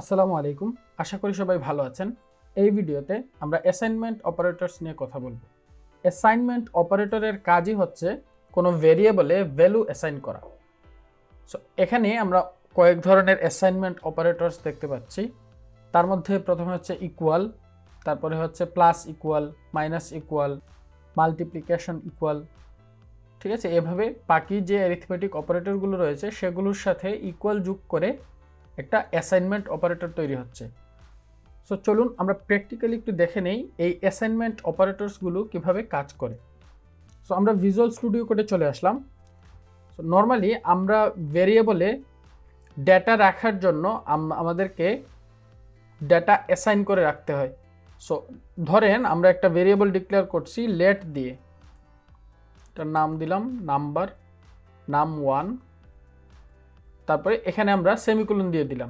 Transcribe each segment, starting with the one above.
আসসালামু আলাইকুম। আশা করি সবাই ভালো আছেন। এই ভিডিওতে আমরা অ্যাসাইনমেন্ট অপারেটরস নিয়ে কথা বলবো। অ্যাসাইনমেন্ট অপারেটরের কাজই হচ্ছে কোনো ভেরিয়েবলে ভ্যালু অ্যাসাইন করা। সো এখানে আমরা কয়েক ধরনের অ্যাসাইনমেন্ট অপারেটরস দেখতে পাচ্ছি। তার মধ্যে প্রথমে হচ্ছে ইকুয়াল, তারপরে হচ্ছে plus equal, minus equal, multiplication equal. ঠিক আছে, এভাবে বাকি যে অ্যারিথমেটিক অপারেটরগুলো রয়েছে সেগুলোর সাথে ইকুয়াল যোগ করে একটা অ্যাসাইনমেন্ট অপারেটর তৈরি হচ্ছে। সো চলুন আমরা প্র্যাকটিক্যালি একটু দেখে নেই এই অ্যাসাইনমেন্ট অপারেটরসগুলো কিভাবে কাজ করে। সো আমরা ভিজুয়াল স্টুডিও কোডে চলে আসলাম। সো নর্মালি আমরা ভেরিয়েবলে ডেটা রাখার জন্য আমাদেরকে ডেটা অ্যাসাইন করে রাখতে হয়। সো ধরেন আমরা একটা ভেরিয়েবল ডিক্লেয়ার করছি লেট দিয়ে, এটার নাম দিলাম নাম্বার, নাম 1, তারপরে এখানে আমরা সেমিকোলন দিয়ে দিলাম।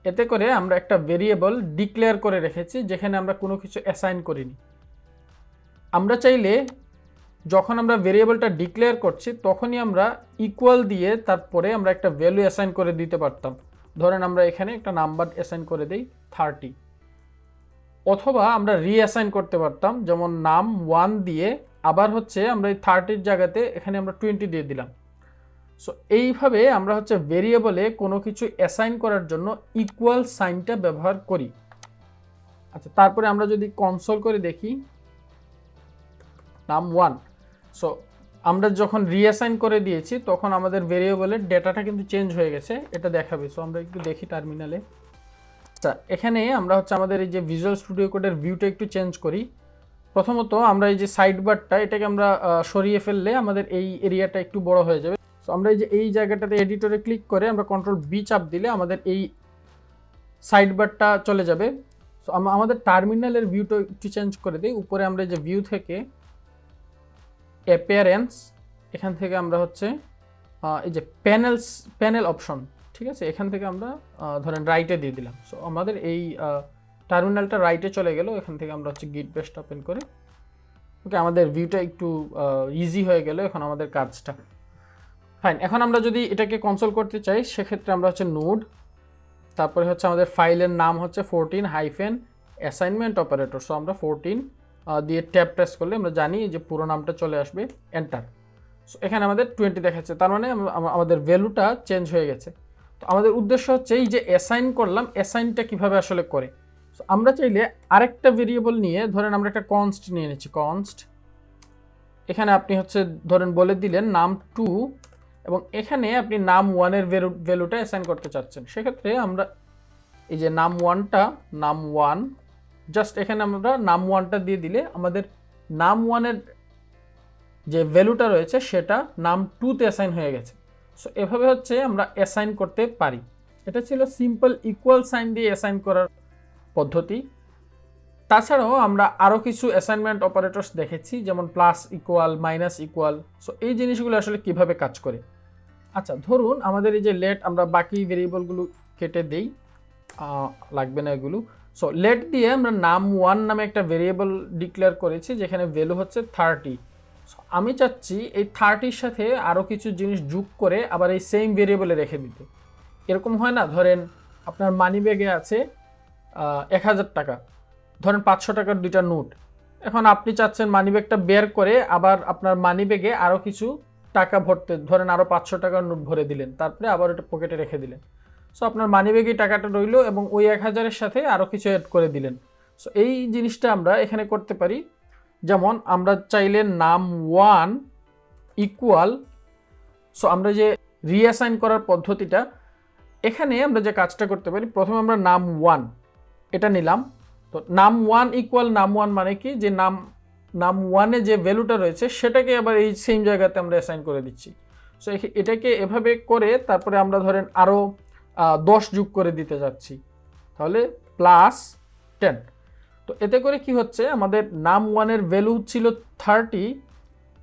এতে করে আমরা একটা ভেরিয়েবল ডিক্লেয়ার করে রেখেছি যেখানে আমরা কোনো কিছু অ্যাসাইন করিনি। আমরা চাইলে যখন আমরা ভেরিয়েবলটা ডিক্লেয়ার করছি তখনই আমরা ইকুয়াল দিয়ে তারপরে আমরা একটা ভ্যালু অ্যাসাইন করে দিতে পারতাম। ধরেন আমরা এখানে একটা নাম্বার অ্যাসাইন করে দিই 30, অথবা আমরা রিঅ্যাসাইন করতে পারতাম, যেমন নাম 1 দিয়ে আবার হচ্ছে আমরা এই 30-র জায়গাতে এখানে আমরা 20 দিয়ে দিলাম। সো এইভাবে আমরা হচ্ছে ভেরিয়েবলে কোনো কিছু অ্যাসাইন করার জন্য ইকুয়াল সাইনটা ব্যবহার করি। আচ্ছা, তারপরে আমরা যদি কনসোল করে দেখি নাম 1, সো আমরা যখন রিঅ্যাসাইন করে দিয়েছি তখন আমাদের ভেরিয়েবলের ডেটাটা কিন্তু চেঞ্জ হয়ে গেছে, এটা দেখাবে। সো আমরা একটু দেখি টার্মিনালে। আচ্ছা, এখানে আমরা হচ্ছে আমাদের এই যে ভিজুয়াল স্টুডিও কোডের ভিউটা একটু চেঞ্জ করি। প্রথমত আমরা এই যে সাইড বারটা এটাকে আমরা সরিয়ে ফেললে আমাদের এই এরিয়াটা একটু বড় হয়ে যাবে। সো আমরা এই যে এই জায়গাটাতে এডিটরে ক্লিক করে আমরা কন্ট্রোল বি চাপ দিলে আমাদের এই সাইড বারটা চলে যাবে। সো আমাদের টার্মিনালের ভিউটা একটু চেঞ্জ করে দিই। উপরে আমরা এই যে ভিউ থেকে অ্যাপিয়ারেন্স, এখান থেকে আমরা হচ্ছে এই যে প্যানেল অপশন, ঠিক আছে, এখান থেকে আমরা ধরেন রাইটে দিয়ে দিলাম। সো আমাদের এই টার্মিনালটা রাইটে চলে গেল। এখান থেকে আমরা হচ্ছে গিট বেস্ট ওপেন করে ওকে, আমাদের ভিউটা একটু ইজি হয়ে গেল এখন আমাদের কাজটা। ফাইন, এখন আমরা যদি এটাকে কনসোল করতে চাই সেক্ষেত্রে আমরা হচ্ছে নোড, তারপরে হচ্ছে আমাদের ফাইলের নাম হচ্ছে 14 অ্যাসাইনমেন্ট অপারেটর। সো আমরা 14 দিয়ে ট্যাব প্রেস করলে আমরা জানি যে পুরো নামটা চলে আসবে, এন্টার। সো এখানে আমাদের 20 দেখাচ্ছে, তার মানে আমাদের ভ্যালুটা চেঞ্জ হয়ে গেছে। তো আমাদের উদ্দেশ্য হচ্ছে এই যে অ্যাসাইন করলাম, অ্যাসাইনটা কিভাবে আসলে করে। সো আমরা চাইলে আরেকটা ভেরিয়েবল নিয়ে, ধরেন আমরা একটা কনস্ট নিয়ে নিচ্ছি, কনস্ট, এখানে আপনি হচ্ছে ধরেন বলে দিলেন নাম 2 এবং এখানে আপনি নাম 1-এর ভ্যালুটা অ্যাসাইন করতে চাচ্ছেন। সেক্ষেত্রে আমরা এই যে নাম 1 জাস্ট এখানে আমরা নাম 1টা দিয়ে দিলে আমাদের নাম 1-এর যে ভ্যালুটা রয়েছে সেটা নাম 2-তে অ্যাসাইন হয়ে গেছে। সো এভাবে হচ্ছে আমরা অ্যাসাইন করতে পারি। এটা ছিল সিম্পল ইকুয়াল সাইন দিয়ে অ্যাসাইন করার পদ্ধতি। তাছাড়াও আমরা আরও কিছু অ্যাসাইনমেন্ট অপারেটরস দেখেছি, যেমন plus equal, minus equal. So এই জিনিসগুলো আসলে কিভাবে কাজ করে। আচ্ছা, ধরুন আমাদের এই যে লেট, আমরা বাকি ভেরিয়েবলগুলো কেটে দেই, লাগবে না এগুলো। সো লেট দিয়ে আমরা নাম 1 নামে একটা ভেরিয়েবল ডিক্লেয়ার করেছি যেখানে ভ্যালু হচ্ছে 30। সো আমি চাচ্ছি এই 30-র সাথে আরও কিছু জিনিস যোগ করে আবার এই সেম ভেরিয়েবলে রেখে দিতে। এরকম হয় না, ধরেন আপনার মানি ব্যাগে আছে 1000 টাকা, ধরেন 500 টাকার 2টা নোট। এখন আপনি চাচ্ছেন মানি ব্যাগটা বের করে আবার আপনার মানি ব্যাগে আরও কিছু টাকা ভরতে, ধরেন আরও 500 টাকার নোট ভরে দিলেন, তারপরে আবার ওটা পকেটে রেখে দিলেন। সো আপনার মানি ব্যাগে টাকাটা রইলো এবং ওই 1000-এর সাথে আরও কিছু অ্যাড করে দিলেন। সো এই জিনিসটা আমরা এখানে করতে পারি। যেমন আমরা চাইলে নাম 1 ইকুয়াল, সো আমরা যে রিঅ্যাসাইন করার পদ্ধতিটা, এখানে আমরা যে কাজটা করতে পারি, প্রথমে আমরা নাম 1 এটা নিলাম। তো নাম 1 ইকুয়াল নাম 1 মানে কি, যে নাম 1-এ যে ভ্যালুটা রয়েছে সেটাকে আবার এই সেম জায়গাতে আমরা অ্যাসাইন করে দিচ্ছি। সো এটাকে এভাবে করে তারপরে আমরা ধরেন আরও 10 যোগ করে দিতে যাচ্ছি, তাহলে প্লাস 10। তো এতে করে কি হচ্ছে, আমাদের নাম 1-এর ভ্যালু ছিল 30,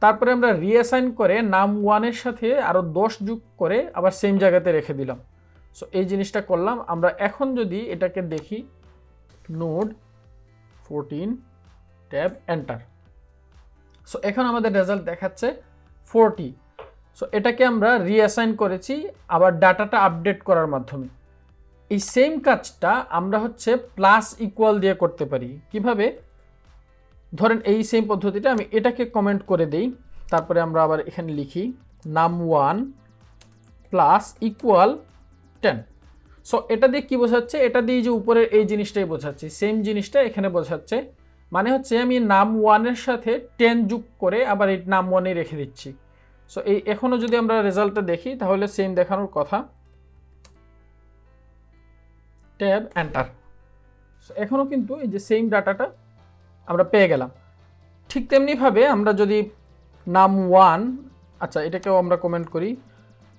তারপরে আমরা রিঅ্যাসাইন করে নাম 1-এর সাথে আরও 10 যোগ করে আবার সেম জায়গাতে রেখে দিলাম। সো এই জিনিসটা করলাম আমরা। এখন যদি এটাকে দেখি, নোড 14 ট্যাব এন্টার। সো এখন আমাদের রেজাল্ট দেখাচ্ছে 40। সো এটাকে আমরা রিঅ্যাসাইন করেছি আবার ডাটাটা আপডেট করার মাধ্যমে। এই সেম কাজটা আমরা হচ্ছে প্লাস ইকুয়াল দিয়ে করতে পারি। কিভাবে? ধরেন এই সেম পদ্ধতিটা আমি এটাকে কমেন্ট করে দেই, তারপরে আমরা আবার এখানে লিখি num1 প্লাস ইকুয়াল 10। সো এটা দিয়ে কি বোঝাচ্ছে? এটা দিয়ে যে উপরের এই জিনিসটাই বোঝাচ্ছে, সেম জিনিসটা এখানে বোঝাচ্ছে। মানে হচ্ছে আমি num1 এর সাথে 10 যোগ করে আবার এই num1 এ রেখে দিচ্ছি। সো এই এখনো যদি আমরা রেজাল্টটা দেখি তাহলে সেম দেখানোর কথা। Tab enter. সো এখনো কিন্তু এই যে সেম ডাটাটা আমরা পেয়ে গেলাম। ঠিক তেমনিভাবে আমরা যদি num1, আচ্ছা এটাকেও আমরা কমেন্ট করি,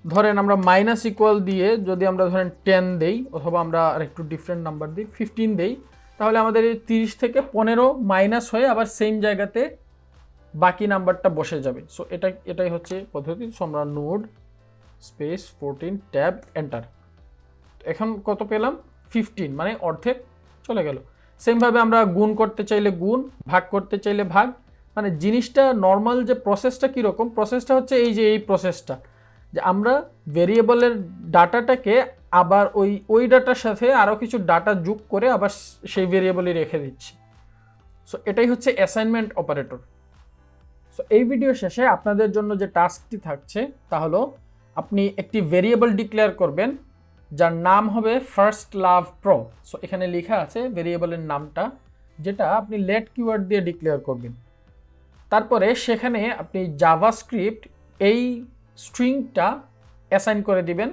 ধরেন আমরা মাইনাস ইকুয়াল দিয়ে যদি আমরা ধরেন 10 দেই, অথবা আমরা আরেকটু ডিফারেন্ট নাম্বার দিই 15 দেই, তাহলে আমাদের এই 30 থেকে 15 মাইনাস হয়ে আবার সেম জায়গাতে বাকি নাম্বারটা বসে যাবে। সো এটাই হচ্ছে পদ্ধতি। সো আমরা নোড স্পেস 14 ট্যাব এন্টার। এখন কত পেলাম? 15, মানে অর্ধেক চলে গেল। সেমভাবে আমরা গুণ করতে চাইলে গুণ, ভাগ করতে চাইলে ভাগ। মানে জিনিসটা নর্মাল যে প্রসেসটা কীরকম? প্রসেসটা হচ্ছে এই যে এই প্রসেসটা, যে আমরা ভেরিয়েবলের ডাটাটাকে আবার ওই ডাটার সাথে আরও কিছু ডাটা যোগ করে আবার সেই ভেরিয়েবলে রেখে দিচ্ছি। সো এটাই হচ্ছে অ্যাসাইনমেন্ট অপারেটর। সো এই ভিডিও শেষে আপনাদের জন্য যে টাস্কটি থাকছে তা হলো আপনি একটি ভেরিয়েবল ডিক্লেয়ার করবেন যার নাম হবে ফার্স্ট লাভ প্রো। সো এখানে লেখা আছে ভেরিয়েবলের নামটা, যেটা আপনি লেট কিওয়ার্ড দিয়ে ডিক্লেয়ার করবেন। তারপরে সেখানে আপনি জাভাস্ক্রিপ্ট এই স্ট্রিংটা অ্যাসাইন করে দিবেন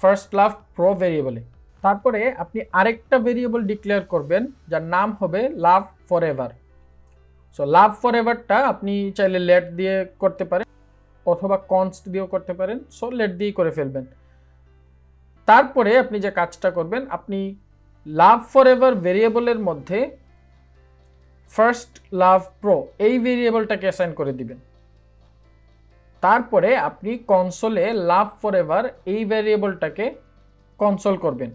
ফার্স্ট লাভ প্রো ভেরিয়েবলে। তারপরে আপনি আরেকটা ভেরিয়েবল ডিক্লেয়ার করবেন যার নাম হবে love for ever. So love for এভারটা আপনি চাইলে লেট দিয়ে করতে পারেন অথবা কনস্ট দিয়েও করতে পারেন। সো লেট দিয়েই করে ফেলবেন। তারপরে আপনি যে কাজটা করবেন, আপনি লাভ ফর এভার ভেরিয়েবলের মধ্যে ফার্স্ট লাভ প্রো এই ভেরিয়েবলটাকে অ্যাসাইন করে দিবেন। তারপরে আপনি কনসোলে লাভ ফর এভার এই ভেরিয়েবলটাকে কনসোল করবেন,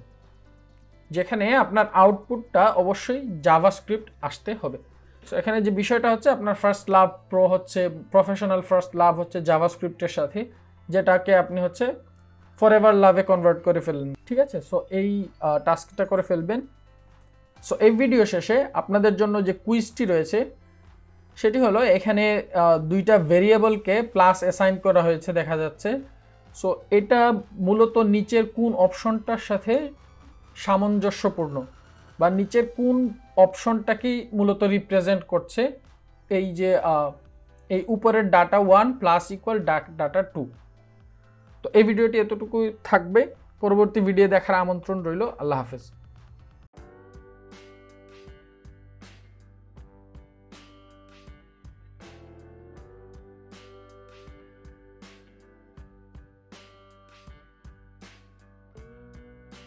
যেখানে আপনার আউটপুটটা অবশ্যই জাভাস্ক্রিপ্ট আসতে হবে। সো এখানে যে বিষয়টা হচ্ছে, আপনার ফার্স্ট লাভ প্রো হচ্ছে প্রফেশনাল ফার্স্ট লাভ হচ্ছে জাভাস্ক্রিপ্টের সাথে, যেটাকে আপনি হচ্ছে ফর এভার লাভে কনভার্ট করে ফেললেন। ঠিক আছে? সো এই টাস্কটা করে ফেলবেন। সো এই ভিডিও শেষে আপনাদের জন্য যে কুইজটি রয়েছে সেটি হলো, এখানে দুইটা ভেরিয়েবলকে প্লাস অ্যাসাইন করা হয়েছে দেখা যাচ্ছে। সো এটা মূলত নিচের কোন অপশনটার সাথে সামঞ্জস্যপূর্ণ, বা নিচের কোন অপশনটাকেই মূলত রিপ্রেজেন্ট করছে এই যে এই উপরের ডাটা 1 প্লাস ইকুয়াল ডাটা 2। তো এই ভিডিওটি এতটুকুই থাকবে। পরবর্তী ভিডিও দেখার আমন্ত্রণ রইল। আল্লাহ হাফেজ।